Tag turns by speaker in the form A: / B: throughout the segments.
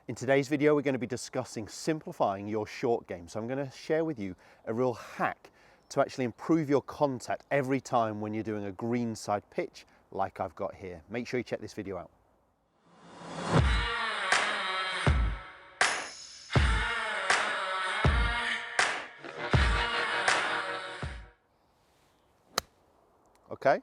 A: In today's video, we're going to be discussing simplifying your short game. So I'm going to share with you a real hack to actually improve your contact every time when you're doing a greenside pitch like I've got here. Make sure you check this video out. Okay.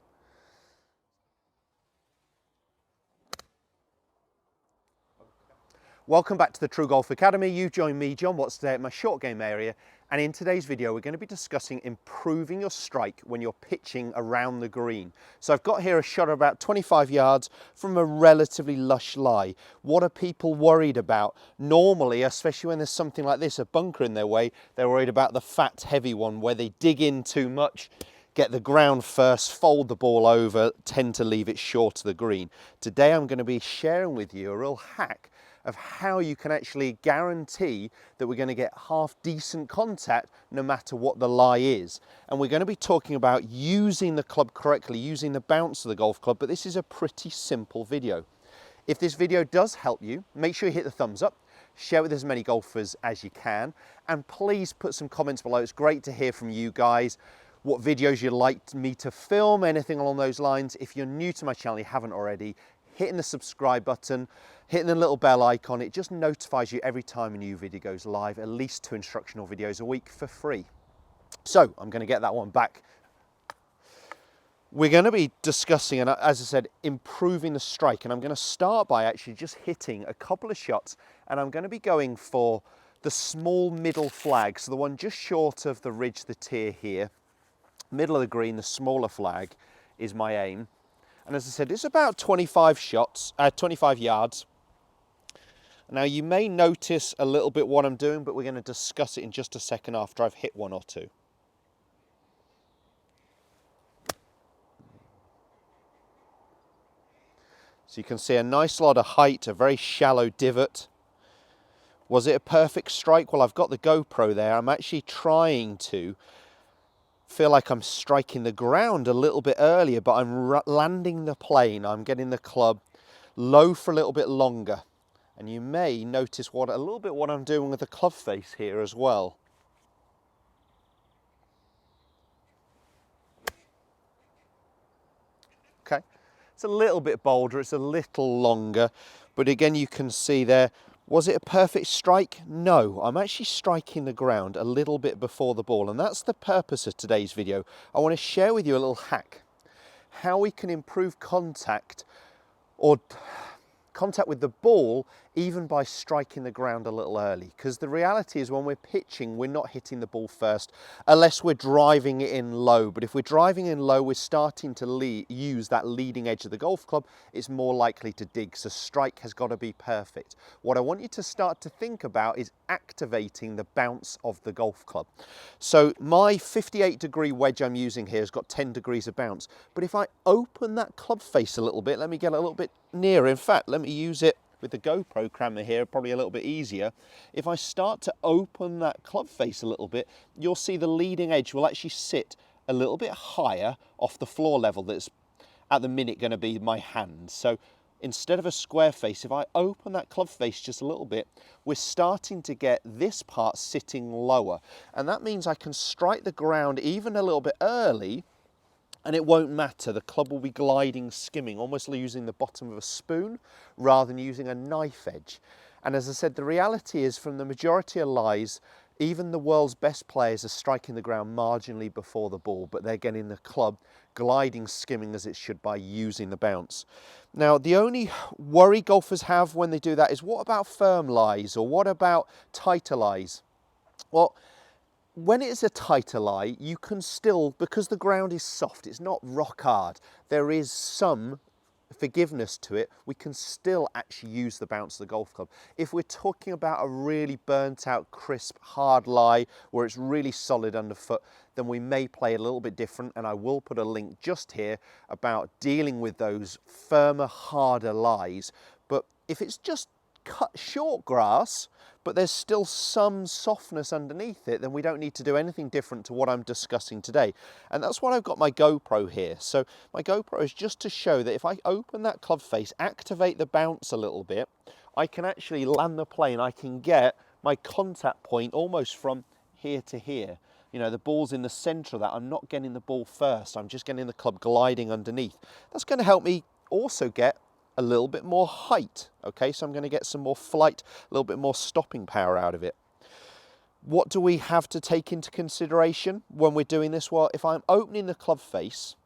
A: Welcome back to the TruGolf Academy. You've joined me, Jon Watts, today at my short game area. And in today's video, we're going to be discussing improving your strike when you're pitching around the green. So I've got here a shot of about 25 yards from a relatively lush lie. What are people worried about? Normally, especially when there's something like this, a bunker in their way, they're worried about the fat, heavy one where they dig in too much, get the ground first, fold the ball over, tend to leave it short of the green. Today, I'm going to be sharing with you a real hack of how you can actually guarantee that we're going to get half decent contact no matter what the lie is. And we're going to be talking about using the club correctly, using the bounce of the golf club, but this is a pretty simple video. If this video does help you, make sure you hit the thumbs up, share with as many golfers as you can, and please put some comments below. It's great to hear from you guys, what videos you'd like me to film, anything along those lines. If you're new to my channel, you haven't already, hitting the subscribe button, hitting the little bell icon, it just notifies you every time a new video goes live, at least 2 instructional videos a week for free. So I'm going to get that one back. We're going to be discussing, and as I said, improving the strike, and I'm going to start by actually just hitting a couple of shots, and I'm going to be going for the small middle flag, so the one just short of the ridge, the tier here, middle of the green, the smaller flag is my aim. And as I said, it's about 25 yards. Now you may notice a little bit what I'm doing, but we're going to discuss it in just a second after I've hit one or two. So you can see a nice lot of height, a very shallow divot. Was it a perfect strike? Well, I've got the GoPro there. I'm actually trying to feel like I'm striking the ground a little bit earlier, but I'm landing the plane. I'm getting the club low for a little bit longer. And you may notice a little bit what I'm doing with the club face here as well. Okay, it's a little bit bolder, it's a little longer, but again you can see there, was it a perfect strike? No, I'm actually striking the ground a little bit before the ball, and that's the purpose of today's video. I want to share with you a little hack, how we can improve contact with the ball even by striking the ground a little early, because the reality is when we're pitching, we're not hitting the ball first unless we're driving it in low. But if we're driving in low, we're starting to use that leading edge of the golf club, it's more likely to dig. So strike has got to be perfect. What I want you to start to think about is activating the bounce of the golf club. So my 58-degree wedge I'm using here has got 10 degrees of bounce, but if I open that club face a little bit, let me get a little bit nearer. In fact, let me use it with the GoPro camera here, probably a little bit easier. If I start to open that club face a little bit, you'll see the leading edge will actually sit a little bit higher off the floor level that's at the minute going to be my hand. So instead of a square face, if I open that club face just a little bit, we're starting to get this part sitting lower. And that means I can strike the ground even a little bit early, and it won't matter. The club will be gliding, skimming, almost using the bottom of a spoon rather than using a knife edge. And as I said, the reality is from the majority of lies, even the world's best players are striking the ground marginally before the ball, but they're getting the club gliding, skimming as it should by using the bounce. Now, the only worry golfers have when they do that is, what about firm lies, or what about tighter lies? Well, when it's a tighter lie, you can still, because the ground is soft, it's not rock hard, there is some forgiveness to it, we can still actually use the bounce of the golf club. If we're talking about a really burnt out, crisp, hard lie where it's really solid underfoot, then we may play a little bit different, and I will put a link just here about dealing with those firmer, harder lies. But if it's just cut short grass, but there's still some softness underneath it, then we don't need to do anything different to what I'm discussing today. And that's why I've got my GoPro here. So my GoPro is just to show that if I open that club face, activate the bounce a little bit, I can actually land the plane. I can get my contact point almost from here to here. You know, the ball's in the centre of that. I'm not getting the ball first. I'm just getting the club gliding underneath. That's going to help me also get a little bit more height. Okay, so I'm going to get some more flight, a little bit more stopping power out of it. What do we have to take into consideration when we're doing this? Well, if I'm opening the club face,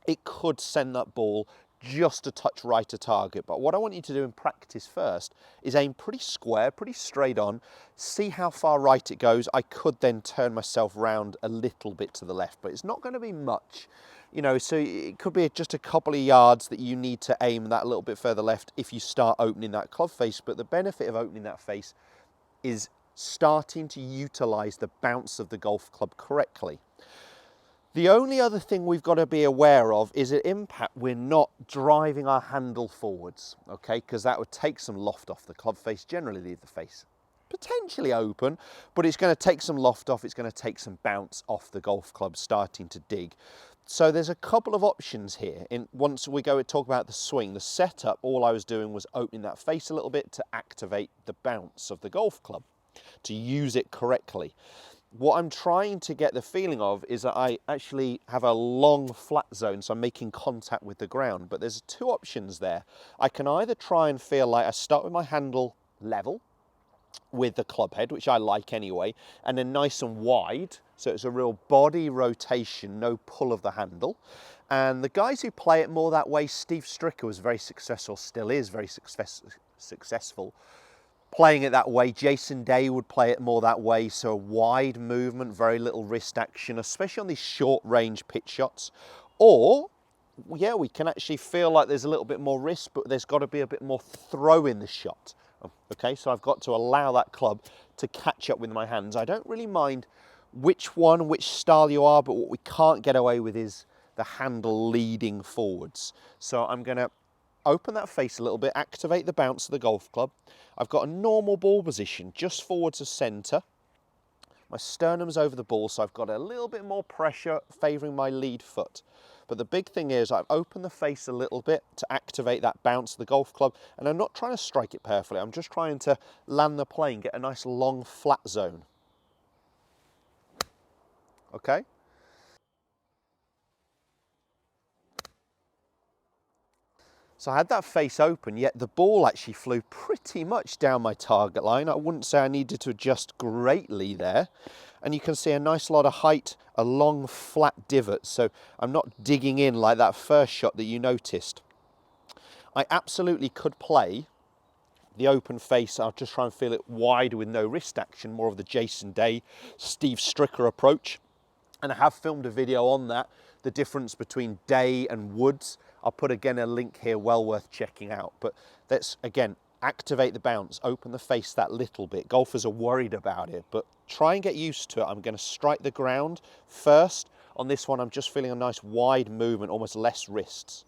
A: it could send that ball just a touch right to target. But what I want you to do in practice first is aim pretty square, pretty straight on, see how far right it goes. I could then turn myself round a little bit to the left, but it's not going to be much. You know, so it could be just a couple of yards that you need to aim that a little bit further left if you start opening that club face. But the benefit of opening that face is starting to utilize the bounce of the golf club correctly. The only other thing we've got to be aware of is at impact, we're not driving our handle forwards, okay? Because that would take some loft off the club face, generally leave the face potentially open, but it's going to take some loft off, it's going to take some bounce off the golf club starting to dig. So there's a couple of options here. Once we go and talk about the swing, the setup, all I was doing was opening that face a little bit to activate the bounce of the golf club, to use it correctly. What I'm trying to get the feeling of is that I actually have a long flat zone, so I'm making contact with the ground. But there's two options there. I can either try and feel like I start with my handle level with the club head, which I like anyway, and then nice and wide, so it's a real body rotation, no pull of the handle. And the guys who play it more that way, Steve Stricker was very successful, still is very successful playing it that way. Jason Day would play it more that way, so a wide movement, very little wrist action, especially on these short range pitch shots. Or, yeah, we can actually feel like there's a little bit more wrist, but there's got to be a bit more throw in the shot. Okay, so I've got to allow that club to catch up with my hands. I don't really mind which style you are, but what we can't get away with is the handle leading forwards. So I'm going to open that face a little bit, activate the bounce of the golf club. I've got a normal ball position, just forwards of centre. My sternum's over the ball, so I've got a little bit more pressure favouring my lead foot. But the big thing is I've opened the face a little bit to activate that bounce of the golf club, and I'm not trying to strike it perfectly. I'm just trying to land the plane, get a nice long flat zone. Okay? So I had that face open, yet the ball actually flew pretty much down my target line. I wouldn't say I needed to adjust greatly there. And you can see a nice lot of height, a long flat divot. So I'm not digging in like that first shot that you noticed. I absolutely could play the open face. I'll just try and feel it wide with no wrist action, more of the Jason Day, Steve Stricker approach. And I have filmed a video on that, the difference between Day and Woods. I'll put again a link here, well worth checking out. But let's again activate the bounce, open the face that little bit. Golfers are worried about it, but try and get used to it. I'm going to strike the ground first. On this one, I'm just feeling a nice wide movement, almost less wrists.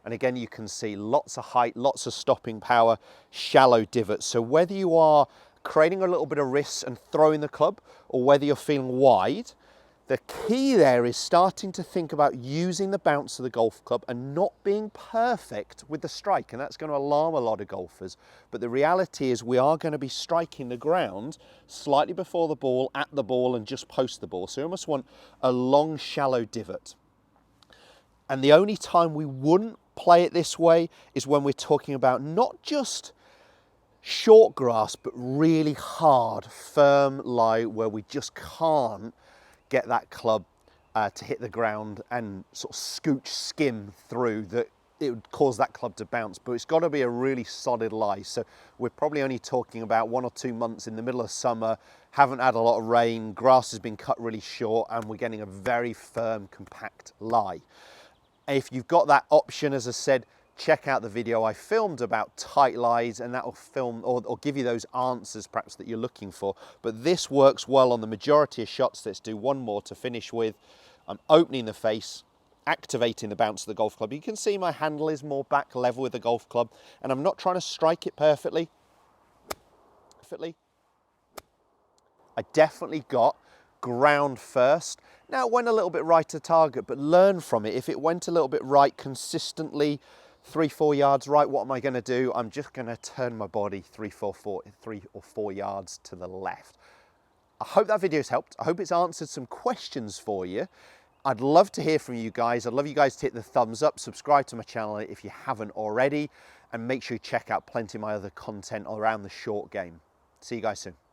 A: And again, you can see lots of height, lots of stopping power, shallow divots. So whether you are creating a little bit of wrists and throwing the club, or whether you're feeling wide, the key there is starting to think about using the bounce of the golf club and not being perfect with the strike. And that's going to alarm a lot of golfers. But the reality is we are going to be striking the ground slightly before the ball, at the ball, and just post the ball. So you almost want a long, shallow divot. And the only time we wouldn't play it this way is when we're talking about not just short grass, but really hard, firm lie where we just can't get that club to hit the ground and sort of scooch, skim through, that it would cause that club to bounce. But it's got to be a really solid lie. So we're probably only talking about 1 or 2 months in the middle of summer, haven't had a lot of rain, grass has been cut really short, and we're getting a very firm, compact lie. If you've got that option, as I said, check out the video I filmed about tight lies, and that will film or give you those answers perhaps that you're looking for. But this works well on the majority of shots. Let's do one more to finish with. I'm opening the face, activating the bounce of the golf club. You can see my handle is more back level with the golf club, and I'm not trying to strike it perfectly. I definitely got ground first. Now it went a little bit right to target, but learn from it. If it went a little bit right consistently 3-4 yards right, what am I going to do? I'm just going to turn my body 3 or 4 yards to the left. I hope that video's helped. I hope it's answered some questions for you. I'd love to hear from you guys. I'd love you guys to hit the thumbs up, subscribe to my channel if you haven't already, and make sure you check out plenty of my other content around the short game. See you guys soon.